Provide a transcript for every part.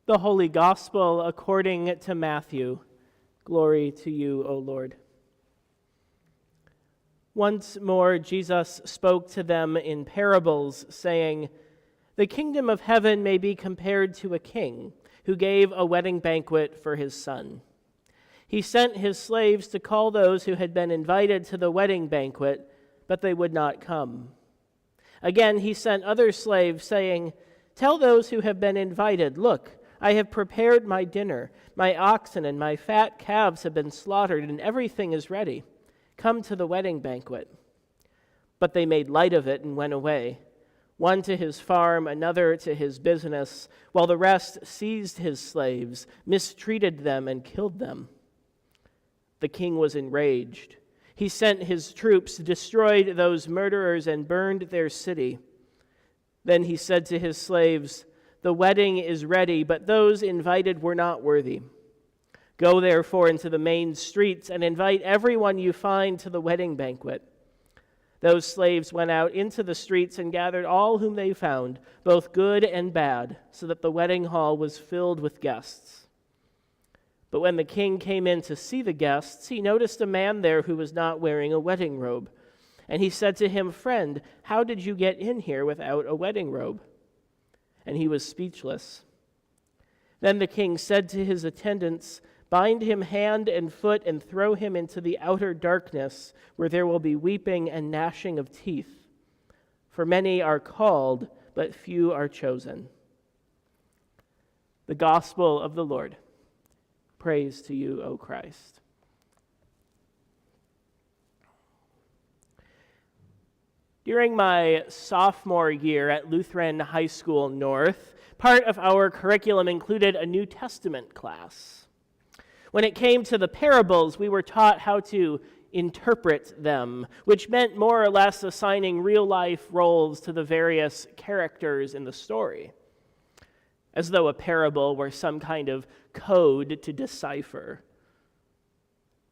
The Holy Gospel according to Matthew. Glory to you, O Lord. Once more Jesus spoke to them in parables, saying, "The kingdom of heaven may be compared to a king who gave a wedding banquet for his son. He sent his slaves to call those who had been invited to the wedding banquet, but they would not come. Again he sent other slaves, saying, 'Tell those who have been invited, look, I have prepared my dinner. My oxen and my fat calves have been slaughtered, and everything is ready. Come to the wedding banquet.' But they made light of it and went away, one to his farm, another to his business, while the rest seized his slaves, mistreated them, and killed them. The king was enraged. He sent his troops, destroyed those murderers, and burned their city. Then he said to his slaves, 'The wedding is ready, but those invited were not worthy. Go therefore into the main streets and invite everyone you find to the wedding banquet.' Those slaves went out into the streets and gathered all whom they found, both good and bad, so that the wedding hall was filled with guests. But when the king came in to see the guests, he noticed a man there who was not wearing a wedding robe. And he said to him, 'Friend, how did you get in here without a wedding robe?' And he was speechless. Then the king said to his attendants, 'Bind him hand and foot and throw him into the outer darkness, where there will be weeping and gnashing of teeth. For many are called, but few are chosen.'" The Gospel of the Lord. Praise to you, O Christ. During my sophomore year at Lutheran High School North, part of our curriculum included a New Testament class. When it came to the parables, we were taught how to interpret them, which meant more or less assigning real-life roles to the various characters in the story, as though a parable were some kind of code to decipher.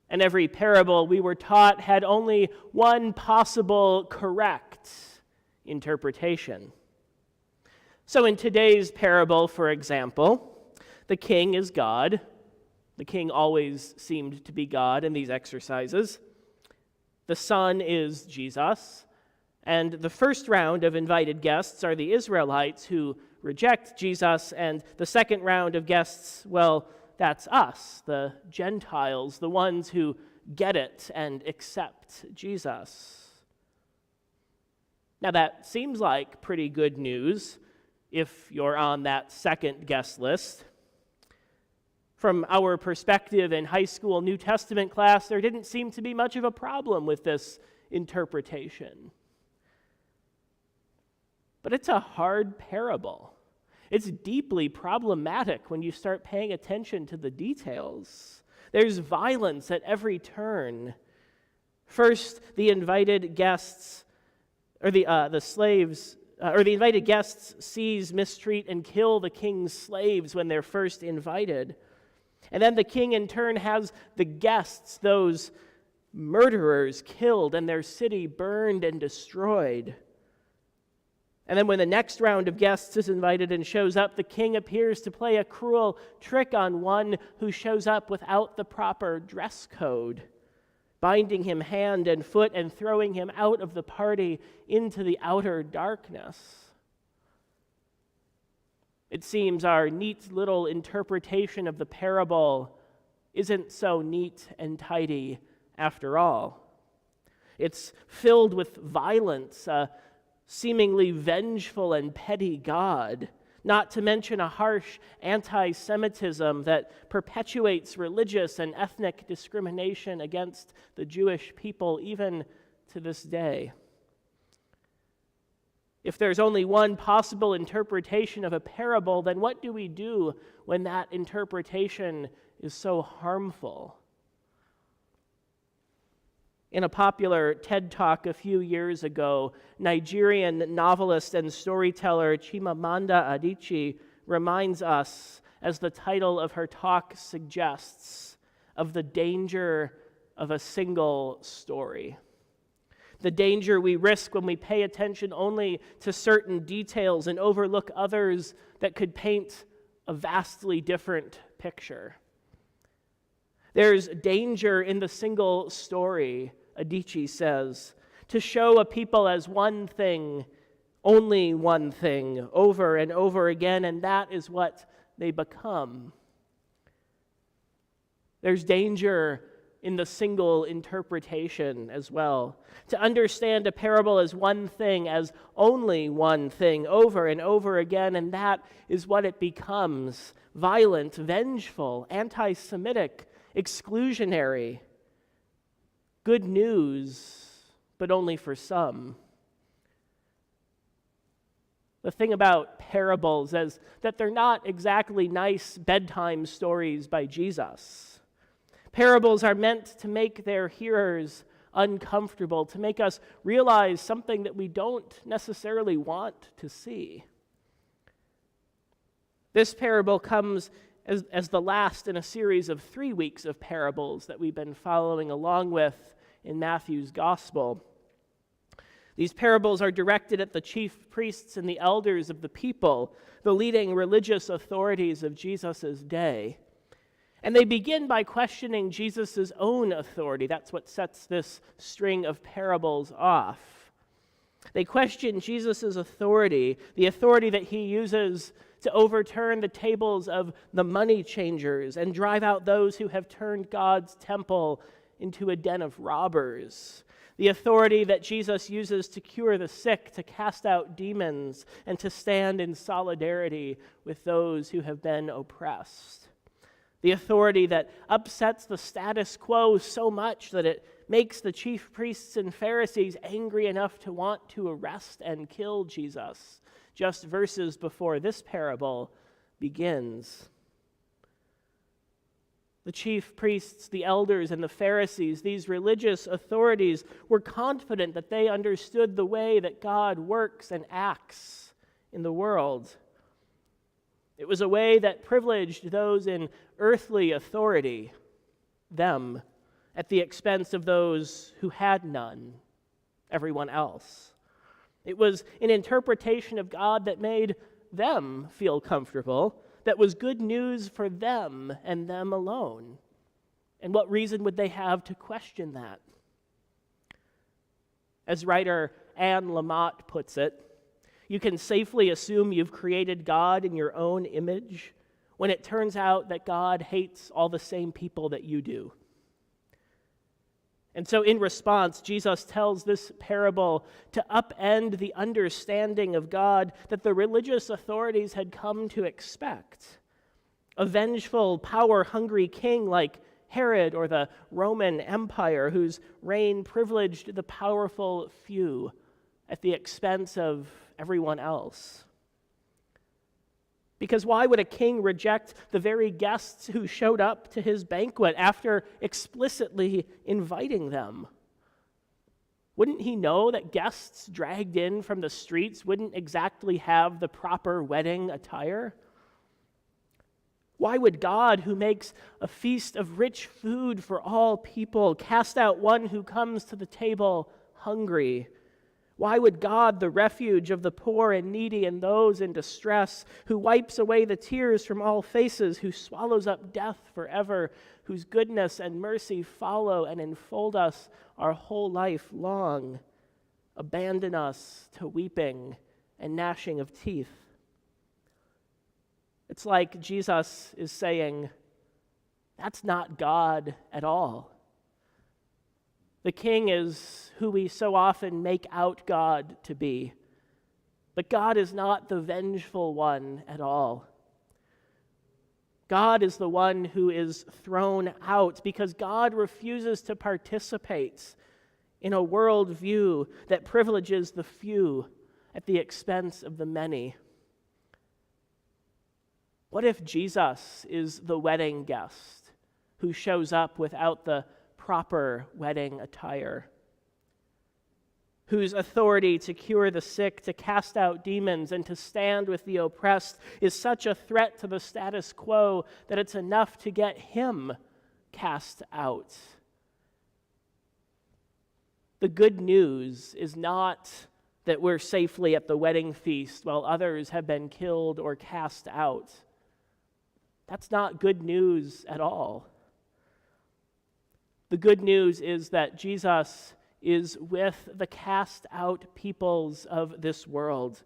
And every parable, we were taught, had only one possible correct interpretation. So in today's parable, for example, the king is God. The king always seemed to be God in these exercises. The son is Jesus. And the first round of invited guests are the Israelites who reject Jesus. And the second round of guests, well, that's us, the Gentiles, the ones who get it and accept Jesus. Now that seems like pretty good news if you're on that second guest list. From our perspective in high school New Testament class, there didn't seem to be much of a problem with this interpretation. But it's a hard parable. It's deeply problematic when you start paying attention to the details. There's violence at every turn. First, the invited guests, or the invited guests seize, mistreat, and kill the king's slaves when they're first invited. And then the king in turn has the guests, those murderers, killed and their city burned and destroyed. And then when the next round of guests is invited and shows up, the king appears to play a cruel trick on one who shows up without the proper dress code, binding him hand and foot and throwing him out of the party into the outer darkness. It seems our neat little interpretation of the parable isn't so neat and tidy after all. It's filled with violence, seemingly vengeful and petty God, not to mention a harsh anti-Semitism that perpetuates religious and ethnic discrimination against the Jewish people even to this day. If there's only one possible interpretation of a parable, then what do we do when that interpretation is so harmful? In a popular TED Talk a few years ago, Nigerian novelist and storyteller Chimamanda Adichie reminds us, as the title of her talk suggests, of the danger of a single story. The danger we risk when we pay attention only to certain details and overlook others that could paint a vastly different picture. There's danger in the single story, Adichie says, to show a people as one thing, only one thing, over and over again, and that is what they become. There's danger in the single interpretation as well. To understand a parable as one thing, as only one thing, over and over again, and that is what it becomes: violent, vengeful, anti-Semitic, exclusionary. Good news, but only for some. The thing about parables is that they're not exactly nice bedtime stories by Jesus. Parables are meant to make their hearers uncomfortable, to make us realize something that we don't necessarily want to see. This parable comes as the last in a series of 3 weeks of parables that we've been following along with in Matthew's gospel. These parables are directed at the chief priests and the elders of the people, the leading religious authorities of Jesus' day. And they begin by questioning Jesus' own authority. That's what sets this string of parables off. They question Jesus' authority, the authority that he uses to overturn the tables of the money changers and drive out those who have turned God's temple into a den of robbers. The authority that Jesus uses to cure the sick, to cast out demons, and to stand in solidarity with those who have been oppressed. The authority that upsets the status quo so much that it makes the chief priests and Pharisees angry enough to want to arrest and kill Jesus, just verses before this parable begins. The chief priests, the elders, and the Pharisees, these religious authorities, were confident that they understood the way that God works and acts in the world. It was a way that privileged those in earthly authority, them, at the expense of those who had none, everyone else. It was an interpretation of God that made them feel comfortable, that was good news for them and them alone. And what reason would they have to question that? As writer Anne Lamott puts it, you can safely assume you've created God in your own image when it turns out that God hates all the same people that you do. And so in response, Jesus tells this parable to upend the understanding of God that the religious authorities had come to expect. A vengeful, power-hungry king like Herod or the Roman Empire, whose reign privileged the powerful few at the expense of everyone else. Because why would a king reject the very guests who showed up to his banquet after explicitly inviting them? Wouldn't he know that guests dragged in from the streets wouldn't exactly have the proper wedding attire? Why would God, who makes a feast of rich food for all people, cast out one who comes to the table hungry? Why would God, the refuge of the poor and needy and those in distress, who wipes away the tears from all faces, who swallows up death forever, whose goodness and mercy follow and enfold us our whole life long, abandon us to weeping and gnashing of teeth? It's like Jesus is saying, that's not God at all. The king is who we so often make out God to be. But God is not the vengeful one at all. God is the one who is thrown out because God refuses to participate in a worldview that privileges the few at the expense of the many. What if Jesus is the wedding guest who shows up without the proper wedding attire, whose authority to cure the sick, to cast out demons, and to stand with the oppressed is such a threat to the status quo that it's enough to get him cast out? The good news is not that we're safely at the wedding feast while others have been killed or cast out. That's not good news at all. The good news is that Jesus is with the cast out peoples of this world,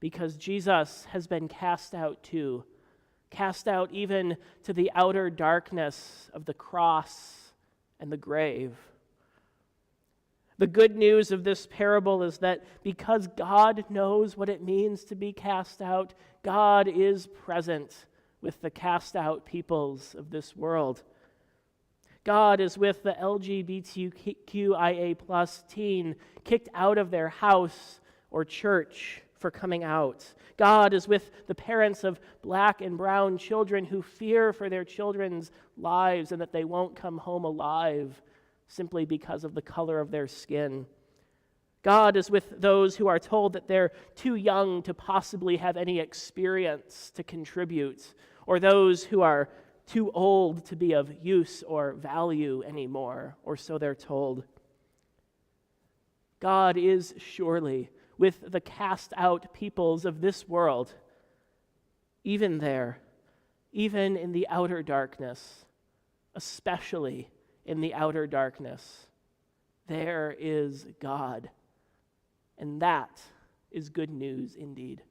because Jesus has been cast out too, cast out even to the outer darkness of the cross and the grave. The good news of this parable is that because God knows what it means to be cast out, God is present with the cast out peoples of this world. God is with the LGBTQIA plus teen kicked out of their house or church for coming out. God is with the parents of black and brown children who fear for their children's lives and that they won't come home alive simply because of the color of their skin. God is with those who are told that they're too young to possibly have any experience to contribute, or those who are too old to be of use or value anymore, or so they're told. God is surely with the cast out peoples of this world, even there, even in the outer darkness, especially in the outer darkness. There is God, and that is good news indeed.